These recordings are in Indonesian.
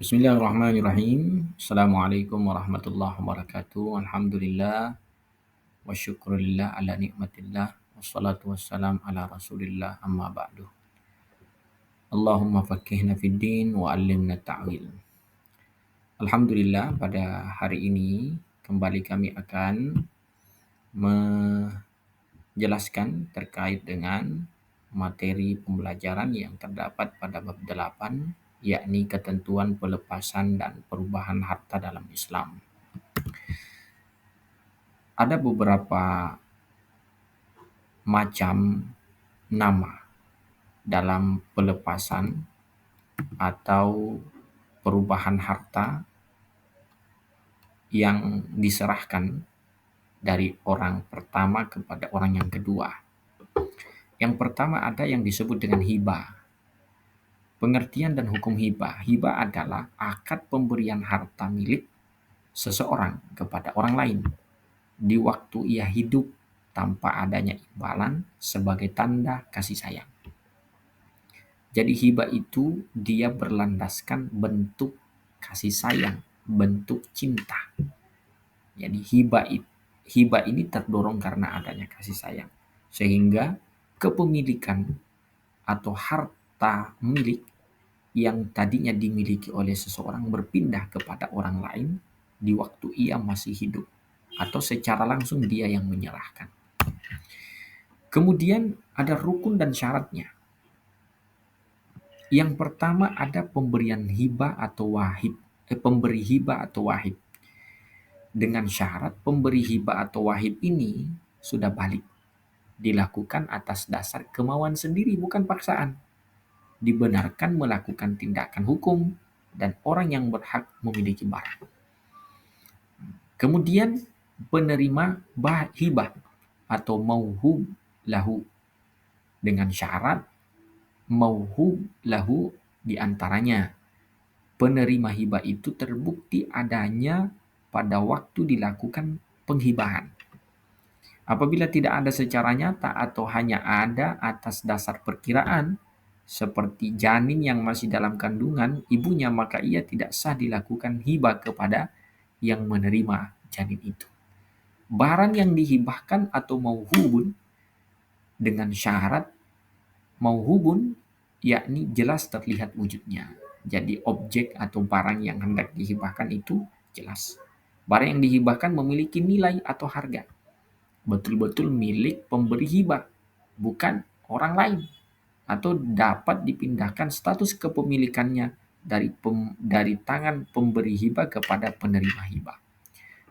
Bismillahirrahmanirrahim. Assalamualaikum warahmatullahi wabarakatuh. Alhamdulillah wa syukurillah ala nikmatillah. Wassalatu wassalam ala rasulillah amma ba'du. Allahumma fakihna fid din wa allimna ta'wil. Alhamdulillah pada hari ini kembali kami akan menjelaskan terkait dengan materi pembelajaran yang terdapat pada bab 8, yakni ketentuan pelepasan dan perubahan harta dalam Islam. Ada beberapa macam nama dalam pelepasan atau perubahan harta yang diserahkan dari orang pertama kepada orang yang kedua. Yang pertama ada yang disebut dengan hibah. Pengertian dan hukum hibah. Hibah adalah akad pemberian harta milik seseorang kepada orang lain di waktu ia hidup tanpa adanya imbalan sebagai tanda kasih sayang. Jadi hibah itu dia berlandaskan bentuk kasih sayang, bentuk cinta. Jadi hibah ini terdorong karena adanya kasih sayang. Sehingga kepemilikan atau harta milik yang tadinya dimiliki oleh seseorang berpindah kepada orang lain di waktu ia masih hidup, atau secara langsung dia yang menyerahkan. Kemudian ada rukun dan syaratnya. Yang pertama ada pemberian hibah atau wahib, pemberi hibah atau wahib. Dengan syarat pemberi hibah atau wahib ini sudah balik, dilakukan atas dasar kemauan sendiri bukan paksaan, dibenarkan melakukan tindakan hukum, dan orang yang berhak memiliki barang. Kemudian penerima hibah atau mauhub lahu, dengan syarat mauhub lahu diantaranya penerima hibah itu terbukti adanya pada waktu dilakukan penghibahan. Apabila tidak ada secara nyata atau hanya ada atas dasar perkiraan, seperti janin yang masih dalam kandungan ibunya, maka ia tidak sah dilakukan hibah kepada yang menerima janin itu. Barang yang dihibahkan atau mauhubun dengan syarat mauhubun, yakni jelas terlihat wujudnya. Jadi objek atau barang yang hendak dihibahkan itu jelas. Barang yang dihibahkan memiliki nilai atau harga. Betul-betul milik pemberi hibah, bukan orang lain. Atau dapat dipindahkan status kepemilikannya dari tangan pemberi hibah kepada penerima hibah.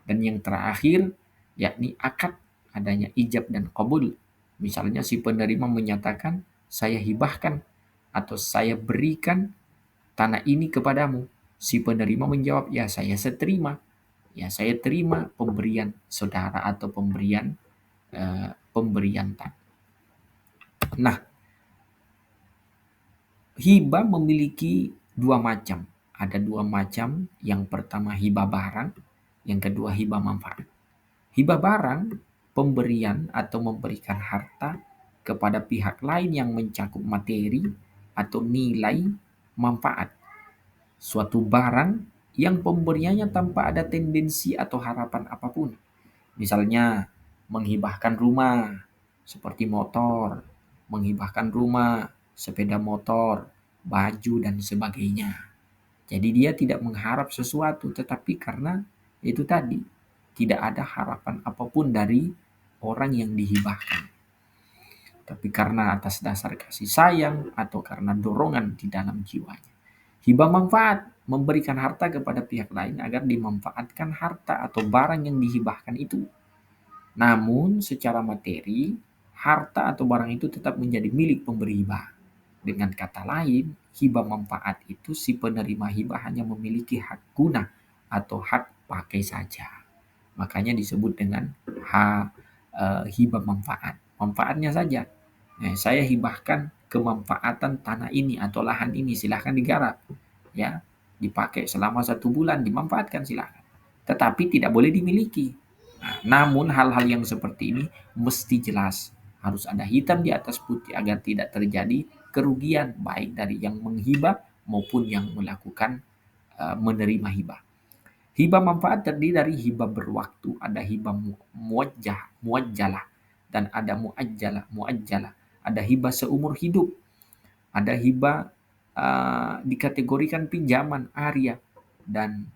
Dan yang terakhir yakni akad, adanya ijab dan qabul. Misalnya si penerima menyatakan saya hibahkan atau saya berikan tanah ini kepadamu. Si penerima menjawab ya saya seterima. Ya saya terima pemberian saudara atau pemberian tanah. Nah, hibah memiliki dua macam. Ada dua macam. Yang pertama hibah barang, yang kedua hibah manfaat. Hibah barang, pemberian atau memberikan harta kepada pihak lain yang mencakup materi atau nilai manfaat. Suatu barang yang pemberiannya tanpa ada tendensi atau harapan apapun. Misalnya menghibahkan rumah seperti motor, menghibahkan rumah, sepeda motor, baju dan sebagainya. Jadi dia tidak mengharap sesuatu, tetapi karena itu tadi tidak ada harapan apapun dari orang yang dihibahkan. Tapi karena atas dasar kasih sayang atau karena dorongan di dalam jiwanya. Hibah manfaat, memberikan harta kepada pihak lain agar dimanfaatkan harta atau barang yang dihibahkan itu. Namun secara materi, harta atau barang itu tetap menjadi milik pemberi hibah. Dengan kata lain, hibah manfaat itu si penerima hibah hanya memiliki hak guna atau hak pakai saja. Makanya disebut dengan hibah manfaat. Manfaatnya saja. Saya hibahkan kemanfaatan tanah ini atau lahan ini, silahkan digarap. Ya, dipakai selama 1 bulan, dimanfaatkan silahkan. Tetapi tidak boleh dimiliki. Namun hal-hal yang seperti ini mesti jelas. Harus ada hitam di atas putih agar tidak terjadi kerugian baik dari yang menghibah maupun yang melakukan menerima hibah. Hibah manfaat terdiri dari hibah berwaktu, ada hibah muajjalah, dan ada muajjalah. Ada hibah seumur hidup, ada hibah dikategorikan pinjaman arya, dan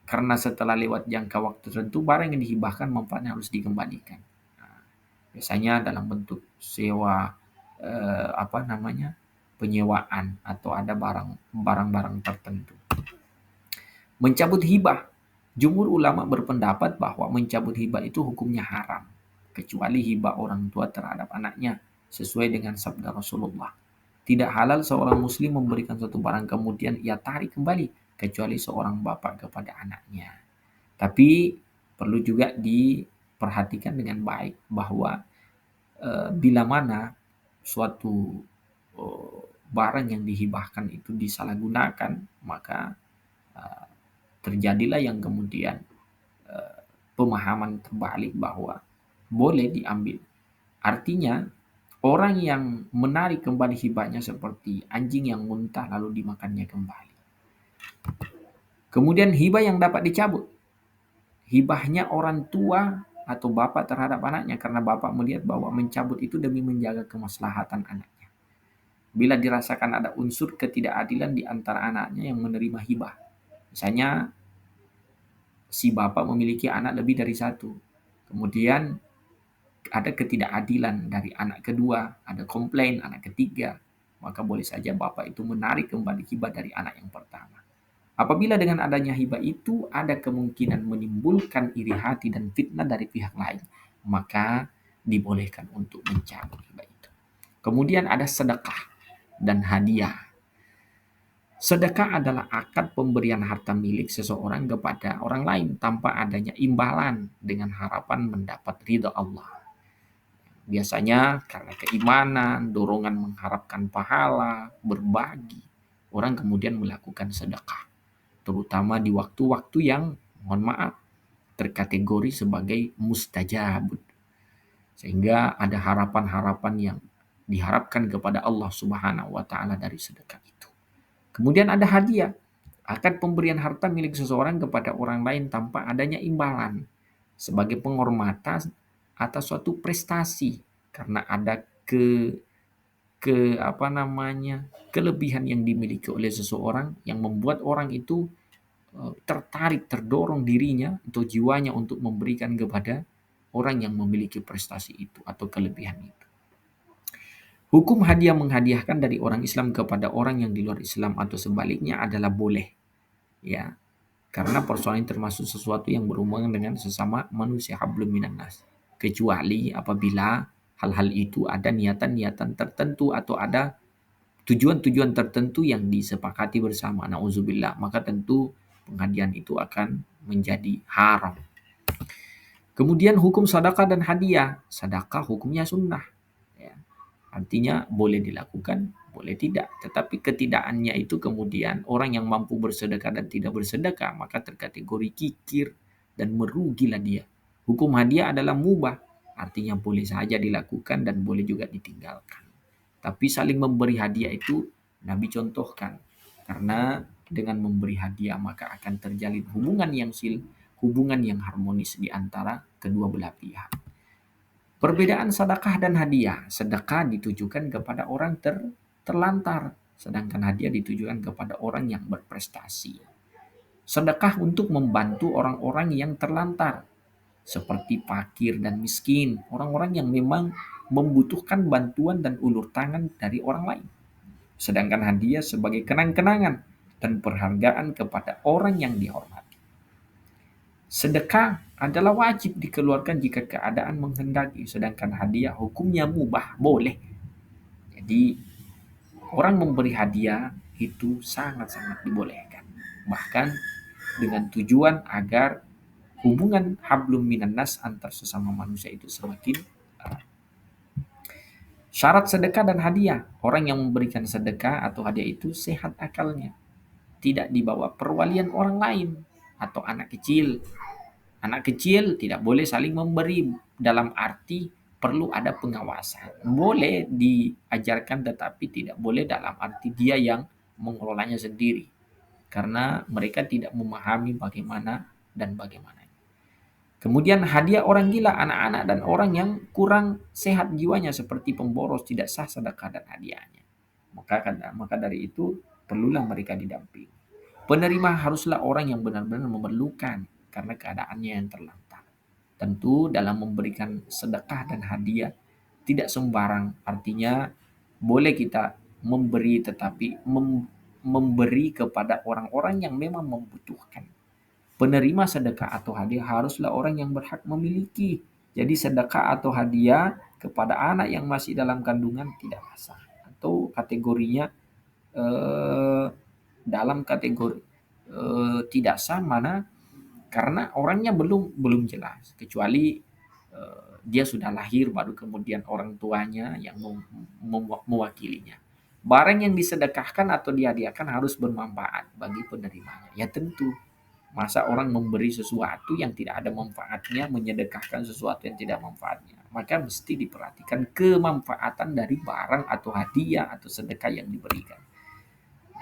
karena setelah lewat jangka waktu tertentu barang yang dihibahkan manfaatnya harus dikembalikan. Nah, biasanya dalam bentuk sewa, penyewaan, atau ada barang-barang tertentu. Mencabut hibah. Jumhur ulama berpendapat bahwa mencabut hibah itu hukumnya haram, kecuali hibah orang tua terhadap anaknya, sesuai dengan sabda Rasulullah. Tidak halal seorang muslim memberikan suatu barang kemudian ia tarik kembali, kecuali seorang bapak kepada anaknya. Tapi perlu juga diperhatikan dengan baik bahwa bila mana suatu barang yang dihibahkan itu disalahgunakan, maka terjadilah yang kemudian pemahaman terbalik bahwa boleh diambil. Artinya orang yang menarik kembali hibahnya seperti anjing yang muntah lalu dimakannya kembali. Kemudian hibah yang dapat dicabut. Hibahnya orang tua atau bapak terhadap anaknya, karena bapak melihat bahwa mencabut itu demi menjaga kemaslahatan anaknya. Bila dirasakan ada unsur ketidakadilan di antara anaknya yang menerima hibah. Misalnya si bapak memiliki anak lebih dari satu. Kemudian ada ketidakadilan dari anak kedua, ada komplain anak ketiga, maka boleh saja bapak itu menarik kembali hibah dari anak yang pertama. Apabila dengan adanya hibah itu ada kemungkinan menimbulkan iri hati dan fitnah dari pihak lain, maka dibolehkan untuk mencabut hibah itu. Kemudian ada sedekah dan hadiah. Sedekah adalah akad pemberian harta milik seseorang kepada orang lain tanpa adanya imbalan dengan harapan mendapat ridha Allah. Biasanya karena keimanan, dorongan mengharapkan pahala, berbagi, orang kemudian melakukan sedekah. Terutama di waktu-waktu yang, mohon maaf, terkategori sebagai mustajab. Sehingga ada harapan-harapan yang diharapkan kepada Allah Subhanahu wa taala dari sedekah itu. Kemudian ada hadiah, akad pemberian harta milik seseorang kepada orang lain tanpa adanya imbalan sebagai penghormatan atas suatu prestasi, karena ada kelebihan yang dimiliki oleh seseorang yang membuat orang itu tertarik, terdorong dirinya atau jiwanya untuk memberikan kepada orang yang memiliki prestasi itu atau kelebihan itu. Hukum hadiah menghadiahkan dari orang Islam kepada orang yang di luar Islam atau sebaliknya adalah boleh. Ya, karena persoalan ini termasuk sesuatu yang berhubungan dengan sesama manusia, hablum minan nas. Kecuali apabila hal-hal itu ada niatan-niatan tertentu atau ada tujuan-tujuan tertentu yang disepakati bersama. Nauzubillah, maka tentu penghadian itu akan menjadi haram. Kemudian hukum sedekah dan hadiah. Sedekah hukumnya sunnah. Ya. Artinya boleh dilakukan, boleh tidak. Tetapi ketidakannya itu kemudian orang yang mampu bersedekah dan tidak bersedekah, maka terkategori kikir dan merugilah dia. Hukum hadiah adalah mubah. Artinya boleh saja dilakukan dan boleh juga ditinggalkan. Tapi saling memberi hadiah itu Nabi contohkan. Karena dengan memberi hadiah maka akan terjalin hubungan yang harmonis di antara kedua belah pihak. Perbedaan sedekah dan hadiah. Sedekah ditujukan kepada orang terlantar, sedangkan hadiah ditujukan kepada orang yang berprestasi. Sedekah untuk membantu orang-orang yang terlantar, seperti fakir dan miskin, orang-orang yang memang membutuhkan bantuan dan ulur tangan dari orang lain. Sedangkan hadiah sebagai kenang-kenangan dan penghargaan kepada orang yang dihormati. Sedekah adalah wajib dikeluarkan jika keadaan menghendaki, sedangkan hadiah hukumnya mubah, boleh. Jadi orang memberi hadiah itu sangat-sangat dibolehkan. Bahkan dengan tujuan agar hubungan hablum minan nas antar sesama manusia itu semakin erat. Syarat sedekah dan hadiah. Orang yang memberikan sedekah atau hadiah itu sehat akalnya. Tidak dibawa perwalian orang lain atau anak kecil. Anak kecil tidak boleh saling memberi dalam arti perlu ada pengawasan. Boleh diajarkan tetapi tidak boleh dalam arti dia yang mengelolanya sendiri. karena mereka tidak memahami bagaimana dan bagaimana. Kemudian hadiah orang gila, anak-anak dan orang yang kurang sehat jiwanya seperti pemboros tidak sah sedekah dan hadiahnya. Maka dari itu perlulah mereka didampingi. Penerima haruslah orang yang benar-benar memerlukan karena keadaannya yang terlantar. Tentu dalam memberikan sedekah dan hadiah tidak sembarang, artinya boleh kita memberi tetapi memberi kepada orang-orang yang memang membutuhkan. Penerima sedekah atau hadiah haruslah orang yang berhak memiliki. Jadi sedekah atau hadiah kepada anak yang masih dalam kandungan tidak sah. Atau kategorinya eh, dalam kategori tidak sah mana karena orangnya belum belum jelas, kecuali dia sudah lahir baru kemudian orang tuanya yang mewakilinya. Barang yang disedekahkan atau dihadiahkan harus bermanfaat bagi penerimanya. Ya tentu, masa orang memberi sesuatu yang tidak ada manfaatnya, menyedekahkan sesuatu yang tidak manfaatnya. Maka mesti diperhatikan kemanfaatan dari barang atau hadiah atau sedekah yang diberikan.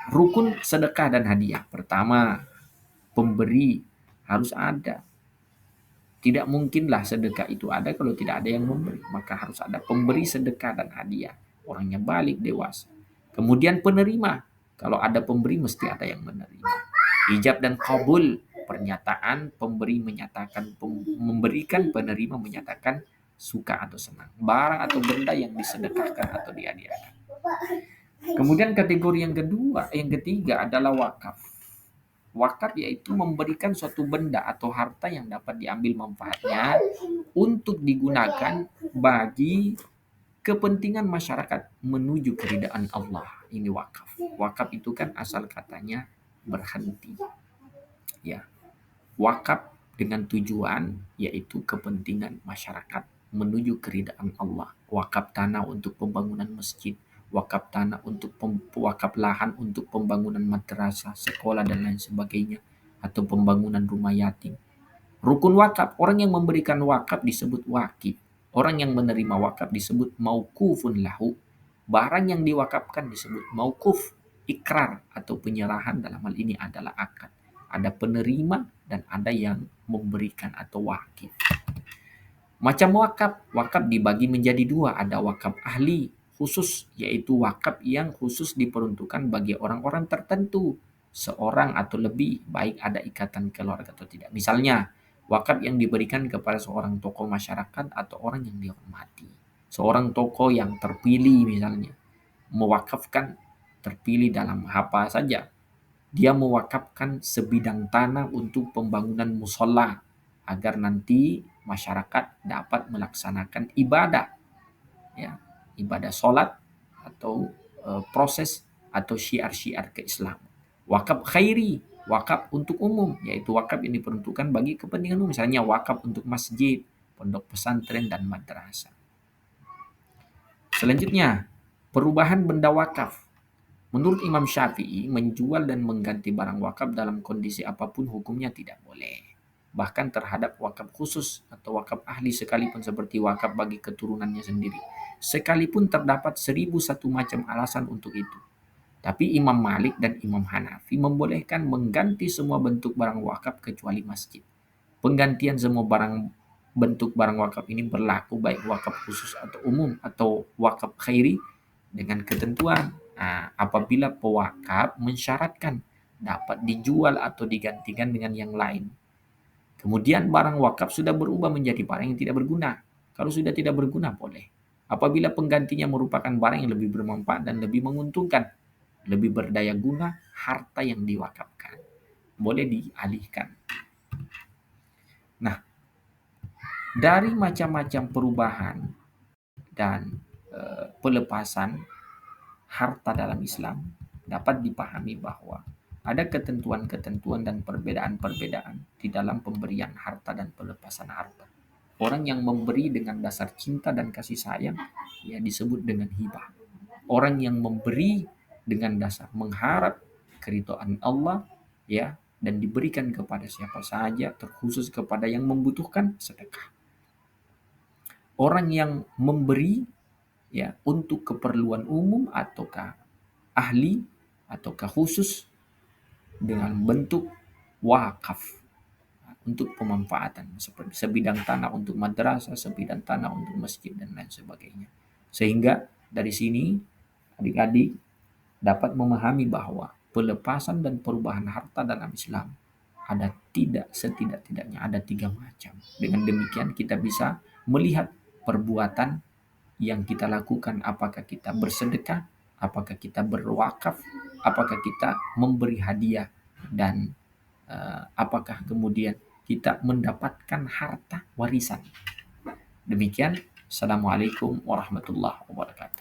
Rukun sedekah dan hadiah. Pertama, pemberi harus ada. Tidak mungkinlah sedekah itu ada kalau tidak ada yang memberi. Maka harus ada pemberi sedekah dan hadiah. Orangnya balik dewasa. Kemudian penerima. Kalau ada pemberi mesti ada yang menerima. Ijab dan kabul. Pernyataan pemberi menyatakan, memberikan, penerima menyatakan suka atau senang. Barang atau benda yang disedekahkan atau dihadiahkan. Kemudian kategori yang ketiga adalah wakaf. Wakaf yaitu memberikan suatu benda atau harta yang dapat diambil manfaatnya untuk digunakan bagi kepentingan masyarakat menuju keridaan Allah. Ini wakaf. Wakaf itu kan asal katanya berhenti. Ya, wakaf dengan tujuan yaitu kepentingan masyarakat menuju keridaan Allah. Wakaf tanah untuk pembangunan masjid, wakaf tanah untuk wakaf lahan untuk pembangunan madrasah, sekolah dan lain sebagainya, atau pembangunan rumah yatim. Rukun wakaf, orang yang memberikan wakaf disebut wakif. Orang yang menerima wakaf disebut mauqufun lahu. Barang yang diwakafkan disebut mauquf, ikrar atau penyerahan, dalam hal ini adalah akad. Ada penerima dan ada yang memberikan atau wakif. Macam wakaf, wakaf dibagi menjadi dua. Ada wakaf ahli khusus, yaitu wakaf yang khusus diperuntukkan bagi orang-orang tertentu, seorang atau lebih, baik ada ikatan keluarga atau tidak. Misalnya, wakaf yang diberikan kepada seorang tokoh masyarakat atau orang yang dihormati. Seorang tokoh yang terpilih misalnya, mewakafkan, terpilih dalam apa saja. Dia mewakafkan sebidang tanah untuk pembangunan musola agar nanti masyarakat dapat melaksanakan ibadah, ya, ibadah sholat atau proses atau syiar-syiar keislaman. Wakaf khairi, wakaf untuk umum, yaitu wakaf yang diperuntukkan bagi kepentingan umum, misalnya wakaf untuk masjid, pondok pesantren dan madrasah. Selanjutnya, perubahan benda wakaf. Menurut Imam Syafi'i, menjual dan mengganti barang wakaf dalam kondisi apapun hukumnya tidak boleh. Bahkan terhadap wakaf khusus atau wakaf ahli sekalipun, seperti wakaf bagi keturunannya sendiri. Sekalipun terdapat 1001 macam alasan untuk itu. Tapi Imam Malik dan Imam Hanafi membolehkan mengganti semua bentuk barang wakaf kecuali masjid. Penggantian semua bentuk barang wakaf ini berlaku baik wakaf khusus atau umum atau wakaf khairi dengan ketentuan. Nah, apabila pewakaf mensyaratkan dapat dijual atau digantikan dengan yang lain. Kemudian barang wakaf sudah berubah menjadi barang yang tidak berguna. Kalau sudah tidak berguna boleh. Apabila penggantinya merupakan barang yang lebih bermanfaat dan lebih menguntungkan, lebih berdaya guna, harta yang diwakafkan boleh dialihkan. Nah, dari macam-macam perubahan dan pelepasan harta dalam Islam dapat dipahami bahwa ada ketentuan-ketentuan dan perbedaan-perbedaan di dalam pemberian harta dan pelepasan harta. Orang yang memberi dengan dasar cinta dan kasih sayang, ya disebut dengan hibah. Orang yang memberi dengan dasar mengharap keridhaan Allah, ya, dan diberikan kepada siapa saja, terkhusus kepada yang membutuhkan, sedekah. Orang yang memberi, ya, untuk keperluan umum ataukah ahli ataukah khusus, dengan bentuk wakaf untuk pemanfaatan, seperti sebidang tanah untuk madrasah, sebidang tanah untuk masjid dan lain sebagainya. Sehingga dari sini adik-adik dapat memahami bahwa pelepasan dan perubahan harta dalam Islam ada setidak-tidaknya ada 3 macam. Dengan demikian kita bisa melihat perbuatan yang kita lakukan, apakah kita bersedekah, apakah kita berwakaf, apakah kita memberi hadiah, dan apakah kemudian kita mendapatkan harta warisan. Demikian. Assalamualaikum warahmatullahi wabarakatuh.